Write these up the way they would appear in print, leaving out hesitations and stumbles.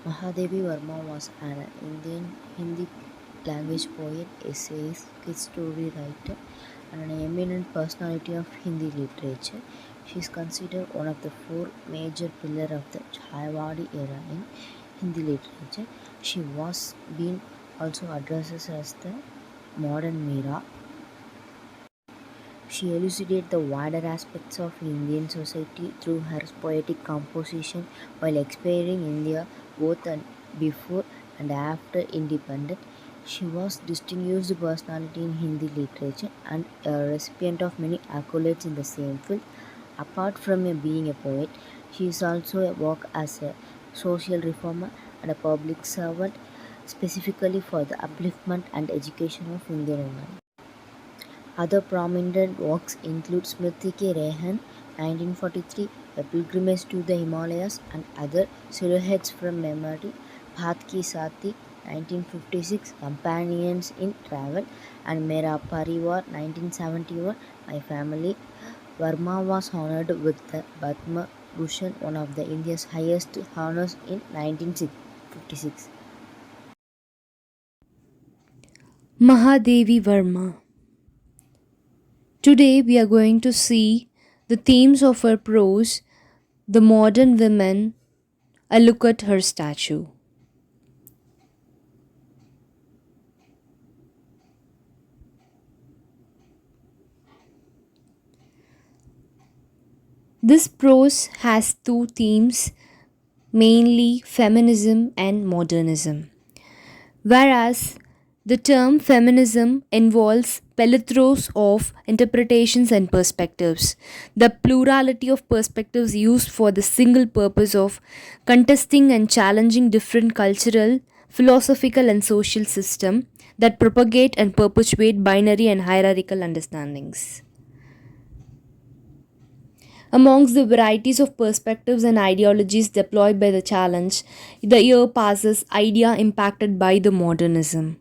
Mahadevi Verma was an Indian Hindi language poet, essayist, kid story writer, and an eminent personality of Hindi literature. She is considered one of the four major pillars of the Chayawadi era in Hindi literature. She was been also addressed as the modern Meera. She elucidated the wider aspects of Indian society through her poetic composition while exploring India both before and after independence. She was distinguished personality in Hindi literature and a recipient of many accolades in the same field. Apart from being a poet, she is also a work as a social reformer and a public servant, specifically for the upliftment and education of Indian women. Other prominent works include Smriti Ke Rehan (1943), A Pilgrimage to the Himalayas, and other silhouettes from memory, Bhat Ki Saathi (1956), Companions in Travel, and Mera Parivar (1971), My Family. Verma was honored with the Padma Bhushan, one of the India's highest honors, in 1956. Mahadevi Verma. Today we are going to see the themes of her prose, the modern women, a look at her statue. This prose has two themes, mainly feminism and modernism. Whereas the term feminism involves plethora of interpretations and perspectives, the plurality of perspectives used for the single purpose of contesting and challenging different cultural, philosophical, and social systems that propagate and perpetuate binary and hierarchical understandings. Amongst the varieties of perspectives and ideologies deployed by the challenge, the year passes idea impacted by the modernism.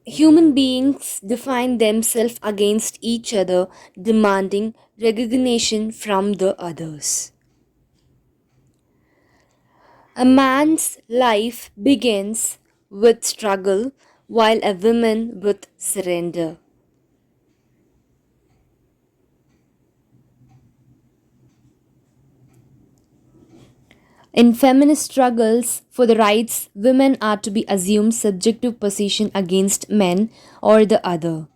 Human beings define themselves against each other, demanding recognition from the others. A man's life begins with struggle, while a woman with surrender. In feminist struggles for the rights, women are to be assumed subjective position against men or the other.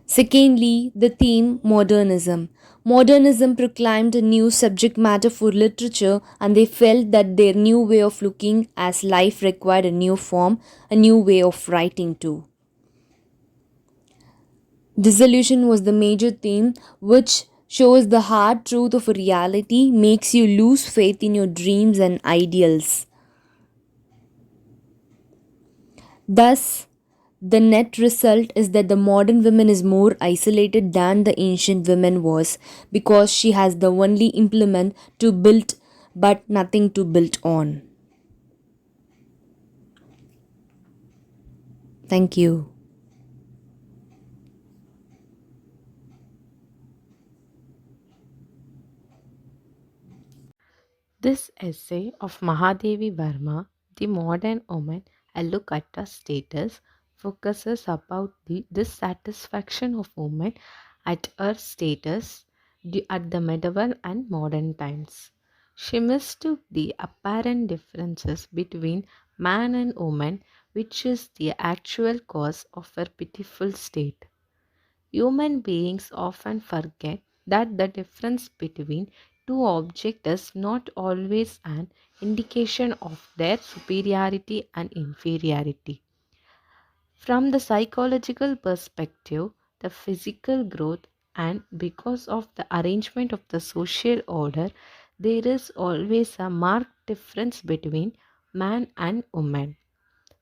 Secondly, the theme modernism. Modernism proclaimed a new subject matter for literature, and they felt that their new way of looking as life required a new form, a new way of writing too. Disillusion was the major theme, which shows the hard truth of a reality, makes you lose faith in your dreams and ideals. Thus, the net result is that the modern woman is more isolated than the ancient woman was because she has the only implement to build but nothing to build on. Thank you. This essay of Mahadevi Verma, The Modern Woman, a look at her status, focuses about the dissatisfaction of women at her status at the medieval and modern times. She mistook the apparent differences between man and woman, which is the actual cause of her pitiful state. Human beings often forget that the difference between two objects is not always an indication of their superiority and inferiority. From the psychological perspective, the physical growth and because of the arrangement of the social order, there is always a marked difference between man and woman.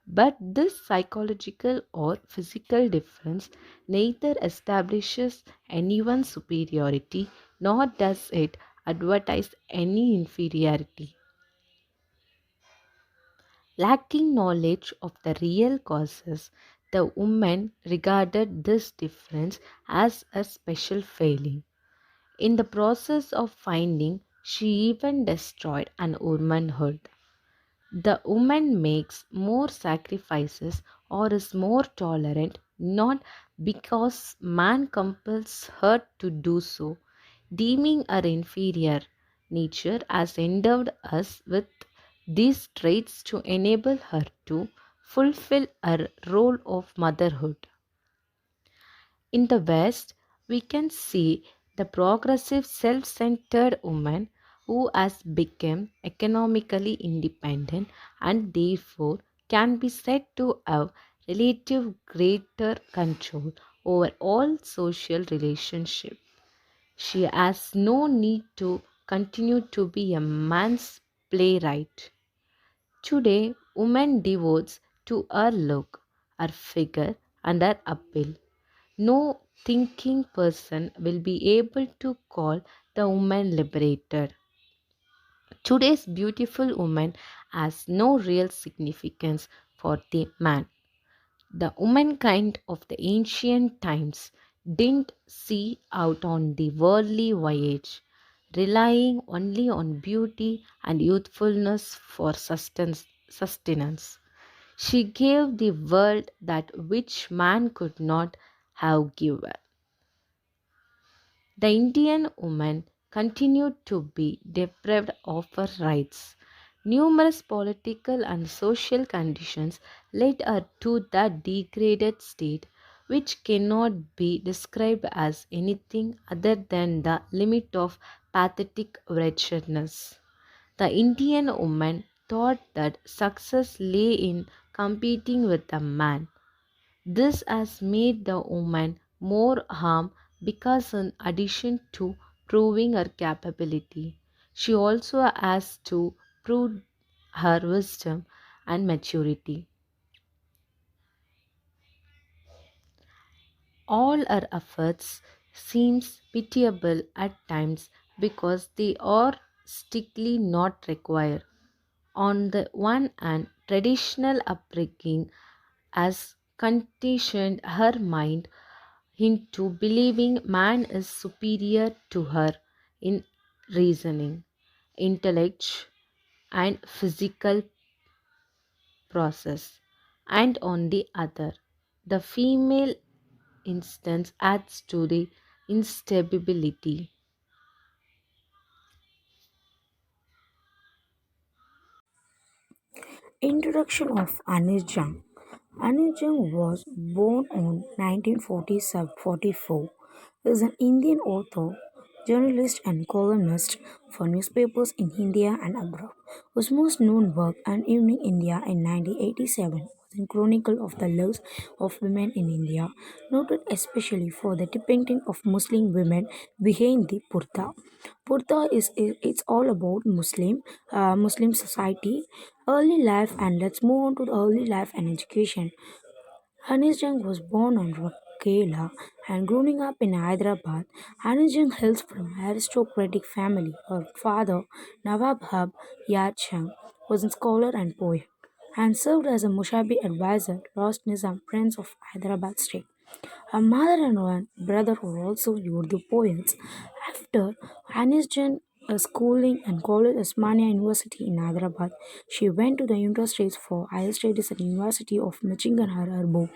But this psychological or physical difference neither establishes anyone's superiority nor does it advertise any inferiority. Lacking knowledge of the real causes, the woman regarded this difference as a special failing. In the process of finding, she even destroyed an womanhood. The woman makes more sacrifices or is more tolerant not because man compels her to do so, deeming her inferior. Nature has endowed us with these traits to enable her to fulfill her role of motherhood. In the West, we can see the progressive self centered woman who has become economically independent and therefore can be said to have relative greater control over all social relationships. She has no need to continue to be a man's playwright. Today, woman devotes to her look, her figure, and her appeal. No thinking person will be able to call the woman liberated. Today's beautiful woman has no real significance for the man. The womankind of the ancient times didn't see out on the worldly voyage, relying only on beauty and youthfulness for sustenance. She gave the world that which man could not have given. The Indian woman continued to be deprived of her rights. Numerous political and social conditions led her to that degraded state which cannot be described as anything other than the limit of pathetic wretchedness. The Indian woman thought that success lay in competing with a man. This has made the woman more harm because, in addition to proving her capability, she also has to prove her wisdom and maturity. All her efforts seems pitiable at times because they are strictly not required. On the one hand, traditional upbringing has conditioned her mind into believing man is superior to her in reasoning, intellect, and physical process. And on the other, the female instance adds to the instability. Introduction of Anil Jung. Anil Jung was born on 1944. He is an Indian author, journalist, and columnist for newspapers in India and abroad, whose most known work, An Evening India in 1987, was in Chronicle of the Lives of Women in India, noted especially for the depicting of Muslim women behind the purdah. Purdah is it's all about Muslim society, early life, and let's move on to the early life and education. Hanis Jung was born on Kerala and growing up in Hyderabad. Hanis Jung hails from an aristocratic family. Her father, Nawab Hab Yar Jung, was a scholar and poet and served as a Mushabi advisor, Lost Nizam, Prince of Hyderabad state. Her mother and one brother were also Urdu poets. After Hanis Jan schooling and college at Osmania University in Hyderabad, she went to the United States for higher studies at the University of Michigan Ann Arbor,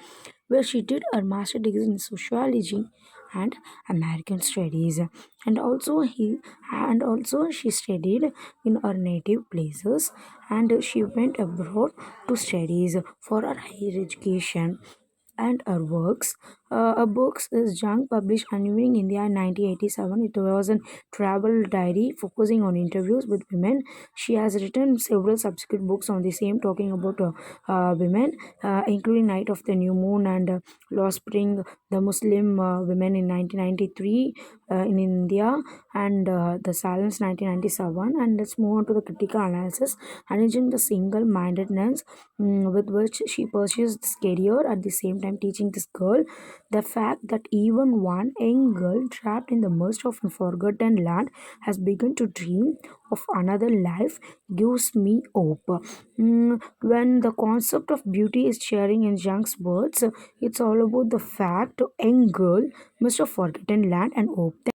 where she did her master's degree in sociology and American studies. And also he and also she studied in her native places and she went abroad to studies for her higher education and her works. Her books is Jung published Unveiling India in 1987. It was a travel diary focusing on interviews with women. She has written several subsequent books on the same, talking about women, including Night of the New Moon and Lost Spring, the Muslim women in 1993 in India, and The Silence 1997. And let's move on to the critical analysis. Managing the single mindedness with which she pursues this career at the same time teaching this girl the fact that even one young girl trapped in the midst of a forgotten land has begun to dream of another life gives me hope. When the concept of beauty is sharing in Jung's words, it's all about the fact young girl must have forgotten land and hope.